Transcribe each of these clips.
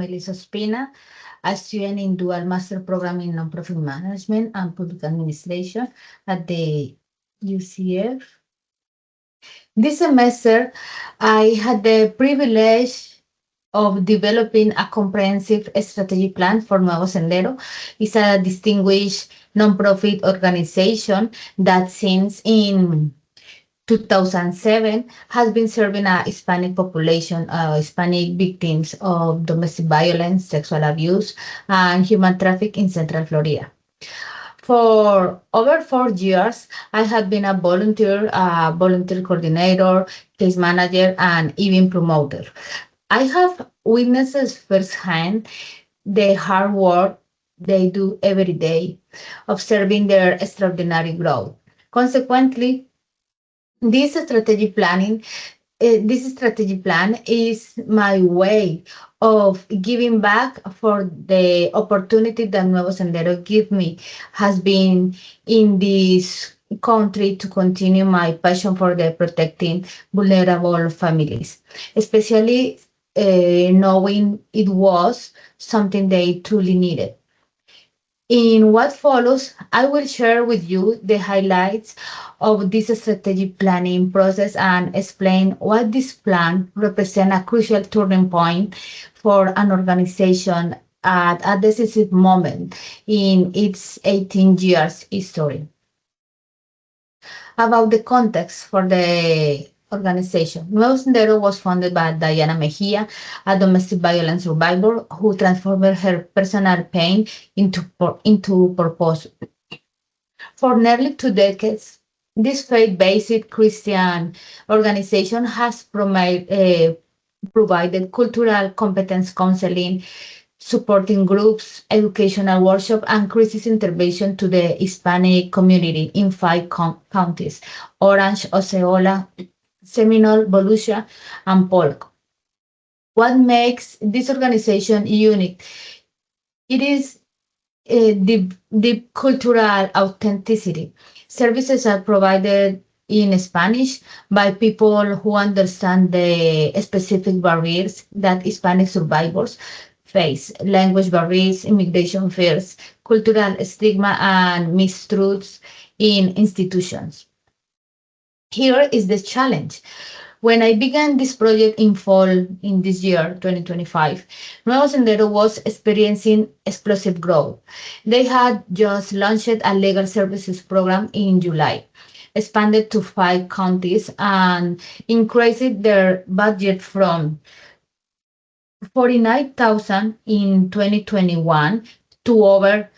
Melissa Ospina, a student in dual master program in nonprofit management and public administration at the UCF. This semester, I had the privilege of developing a comprehensive strategy plan for Nuevo Sendero. It's a distinguished nonprofit organization that since in 2007 has been serving a Hispanic population, Hispanic victims of domestic violence, sexual abuse, and human trafficking in Central Florida. For over 4 years, I have been a volunteer coordinator, case manager, and even promoter. I have witnessed firsthand the hard work they do every day, observing their extraordinary growth. Consequently, this strategic planning this strategy plan is my way of giving back for the opportunity that Nuevo Sendero give me has been in this country to continue my passion for the protecting vulnerable families, especially knowing it was something they truly needed. In what follows, I will share with you the highlights of this strategic planning process and explain why this plan represents a crucial turning point for an organization at a decisive moment in its 18 years history. About the context for the organization. Nuevo Sendero was founded by Diana Mejia, a domestic violence survivor who transformed her personal pain into purpose. For nearly 2 decades, this faith-based Christian organization has provided cultural competence counseling, supporting groups, educational workshop, and crisis intervention to the Hispanic community in 5 counties: Orange, Osceola, Seminole, Volusia, and Polk. What makes this organization unique? It is deep cultural authenticity. Services are provided in Spanish by people who understand the specific barriers that Hispanic survivors face: language barriers, immigration fears, cultural stigma, and mistruths in institutions. Here is the challenge. When I began this project in fall in this year, 2025, Nuevo Sendero was experiencing explosive growth. They had just launched a legal services program in July, expanded to 5 counties, and increased their budget from 49,000 in 2021 to over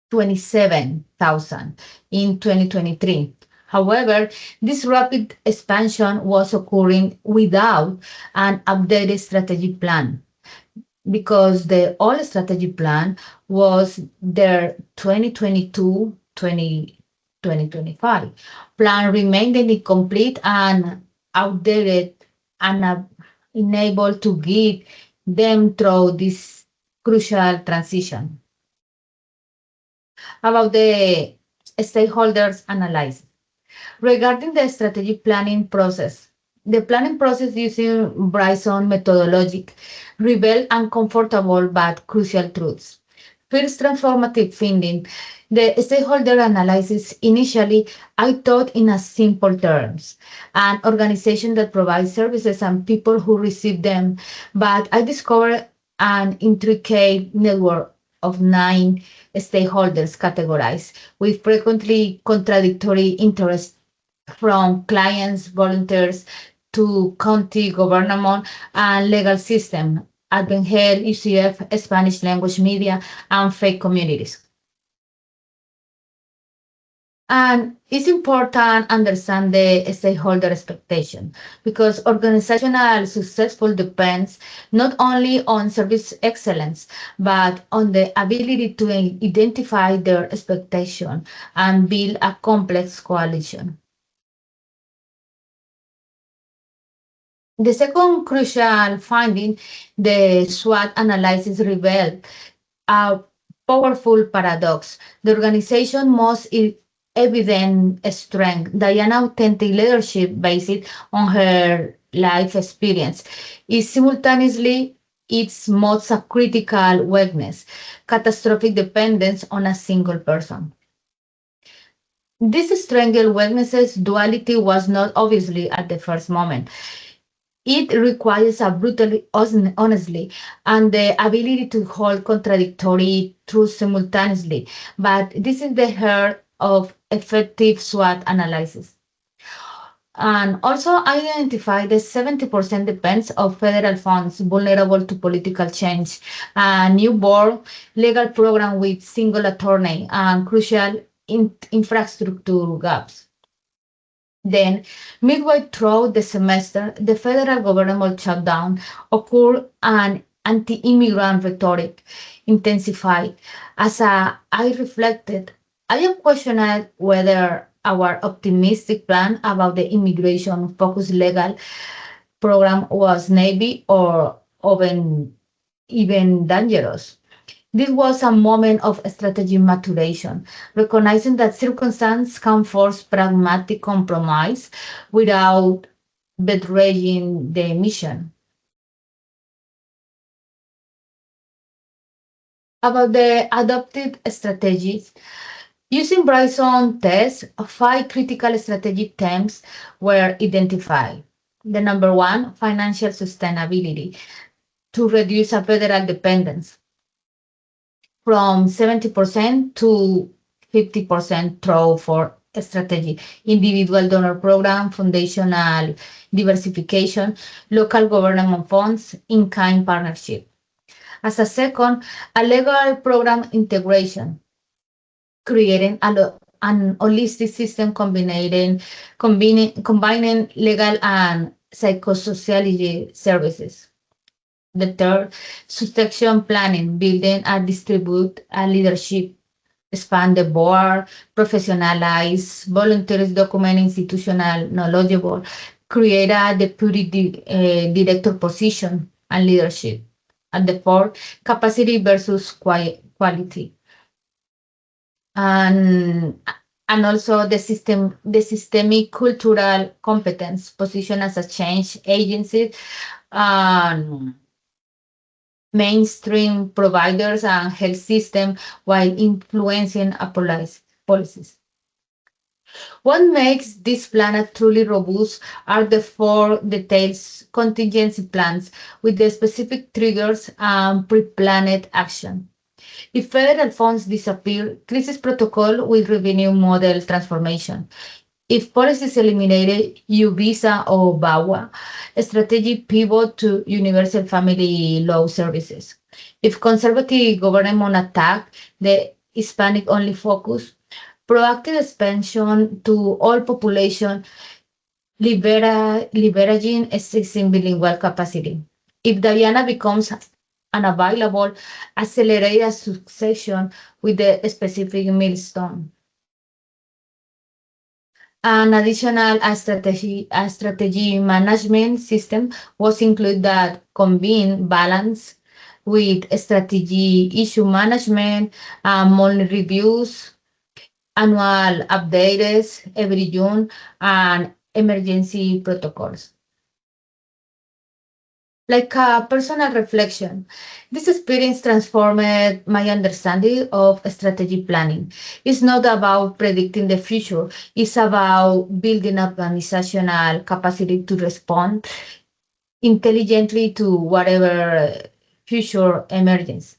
27,000 in 2023. However, this rapid expansion was occurring without an updated strategy plan because the old strategy plan was their 2022-2025 plan remained incomplete and outdated and unable to guide them through this crucial transition. About the stakeholders analysis. Regarding the strategic planning process, the planning process using Bryson methodology revealed uncomfortable but crucial truths. First, transformative thinking. The stakeholder analysis initially I thought in a simple terms, an organization that provides services and people who receive them, but I discovered an intricate network of 9 stakeholders categorized with frequently contradictory interests from clients, volunteers, to county government and legal system, Advent Health, UCF, Spanish language media, and faith communities. And it's important to understand the stakeholder expectation because organizational successful depends not only on service excellence, but on the ability to identify their expectation and build a complex coalition. The second crucial finding, the SWOT analysis revealed a powerful paradox. The organization most evident strength, Diana authentic leadership based on her life experience is simultaneously its most critical weakness, catastrophic dependence on a single person. This strangle weaknesses duality was not obviously at the first moment. It requires a brutally honestly and the ability to hold contradictory truths simultaneously. But this is the heart of effective SWOT analysis. And also identify the 70% depends of federal funds vulnerable to political change, a newborn legal program with single attorney, and crucial infrastructure gaps. Then, midway through the semester, the federal government shutdown occurred and anti-immigrant rhetoric intensified. I reflected, I am questioning whether our optimistic plan about the immigration-focused legal program was naive or even dangerous. This was a moment of strategic maturation, recognizing that circumstance can force pragmatic compromise without betraying the mission. About the adopted strategies, using Bryson tests, five critical strategic themes were identified. The number one, financial sustainability to reduce a federal dependence from 70% to 50% through for strategy, individual donor program, foundational diversification, local government funds, in-kind partnership. As a second, a legal program integration, creating an holistic system combining legal and psychosociology services. The third, succession planning, building and distribute a leadership, expand the board, professionalize, volunteers document institutional knowledgeable, create a deputy director position and leadership. And the fourth, capacity versus quality. And and also the systemic cultural competence position as a change agency, and mainstream providers and health system while influencing a policies. What makes this plan truly robust are the four detailed contingency plans with the specific triggers and pre-planned action. If federal funds disappear, crisis protocol will revenue model transformation. If policies eliminated U-Visa or VAWA, a strategy pivot to universal family law services. If conservative government attack the Hispanic-only focus, proactive expansion to all population, leveraging existing bilingual capacity. If Diana becomes unavailable, accelerate a succession with the specific milestone. An additional strategy management system was included that combine balance with strategy issue management, monthly reviews, annual updates every June, and emergency protocols. Like a personal reflection, this experience transformed my understanding of strategy planning. It's not about predicting the future, it's about building organizational capacity to respond intelligently to whatever future emerges.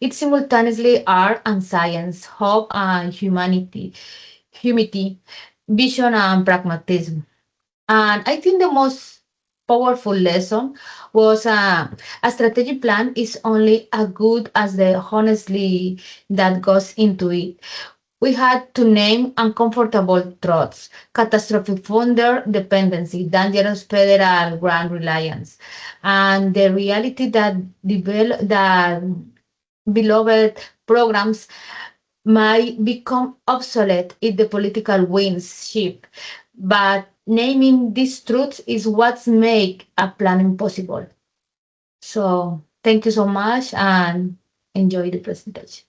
It's simultaneously art and science, hope and humanity, vision and pragmatism. And I think the most powerful lesson was a strategy plan is only as good as the honestly that goes into it. We had to name uncomfortable threats, catastrophic funder dependency, dangerous federal grant reliance, and the reality that that beloved programs might become obsolete if the political winds shift. But naming these truths is what's make a planning possible. So thank you so much and enjoy the presentation.